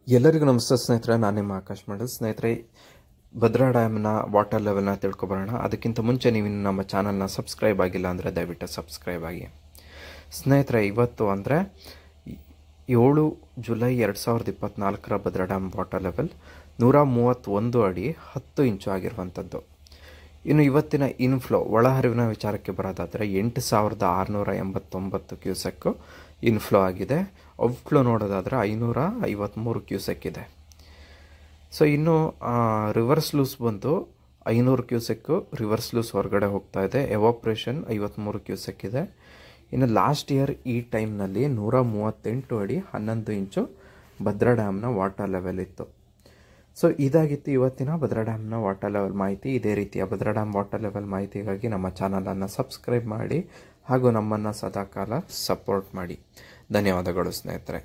ಎಲ್ಲರಿಗೂ ನಮಸ್ತೆ ಸ್ನೇಹಿತರೆ, ನಾನು ನಿಮ್ಮ ಆಕಾಶ್ ಮಂಡಲ್. ಸ್ನೇಹಿತರೆ, ಭದ್ರಾ ಡ್ಯಾಮ್ನ ವಾಟರ್ ಲೆವೆಲ್ನ ತಿಳ್ಕೊಬರೋಣ. ಅದಕ್ಕಿಂತ ಮುಂಚೆ ನೀವು ನಮ್ಮ ಚಾನಲ್ನ ಸಬ್ಸ್ಕ್ರೈಬ್ ಆಗಿಲ್ಲ ಅಂದರೆ ದಯವಿಟ್ಟು ಸಬ್ಸ್ಕ್ರೈಬ್ ಆಗಿ. ಸ್ನೇಹಿತರೆ, ಇವತ್ತು ಅಂದರೆ 7 July 2024 Bhadra dam water level 131 ಅಡಿ 10 ಇಂಚು ಆಗಿರುವಂಥದ್ದು. ಇನ್ನು ಇವತ್ತಿನ ಇನ್ಫ್ಲೋ ಒಳಹರಿವಿನ ವಿಚಾರಕ್ಕೆ ಬರೋದಾದರೆ 8689 ಕ್ಯೂಸೆಕ್ಕು ಇನ್ಫ್ಲೋ ಆಗಿದೆ. ಔಟ್ಫ್ಲೋ ನೋಡೋದಾದರೆ 553 ಕ್ಯೂಸೆಕ್ ಇದೆ. ಸೊ ಇನ್ನು ರಿವರ್ಸ್ ಲೂಸ್ ಬಂದು 500 ಕ್ಯೂಸೆಕ್ಕು ರಿವರ್ಸ್ ಲೂಸ್ ಹೊರಗಡೆ ಹೋಗ್ತಾ ಇದೆ. ಎವಾಪ್ರೇಷನ್ 53 ಕ್ಯೂಸೆಕ್ ಇದೆ. ಇನ್ನು ಲಾಸ್ಟ್ ಇಯರ್ ಈ ಟೈಮ್ನಲ್ಲಿ 138 ಅಡಿ 11 ಇಂಚು ಭದ್ರಾ ಡ್ಯಾಮ್ನ ವಾಟರ್ ಲೆವೆಲ್ ಇತ್ತು. ಸೊ ಇದಾಗಿತ್ತು ಇವತ್ತಿನ ಭದ್ರಾ ಡ್ಯಾಮ್ನ ವಾಟರ್ ಲೆವೆಲ್ ಮಾಹಿತಿ. ಇದೇ ರೀತಿಯ ಭದ್ರಾ ಡ್ಯಾಮ್ ವಾಟರ್ ಲೆವೆಲ್ ಮಾಹಿತಿಗಾಗಿ ನಮ್ಮ ಚಾನಲನ್ನು ಸಬ್ಸ್ಕ್ರೈಬ್ ಮಾಡಿ ಹಾಗೂ ನಮ್ಮನ್ನು ಸದಾಕಾಲ ಸಪೋರ್ಟ್ ಮಾಡಿ. ಧನ್ಯವಾದಗಳು ಸ್ನೇಹಿತರೆ.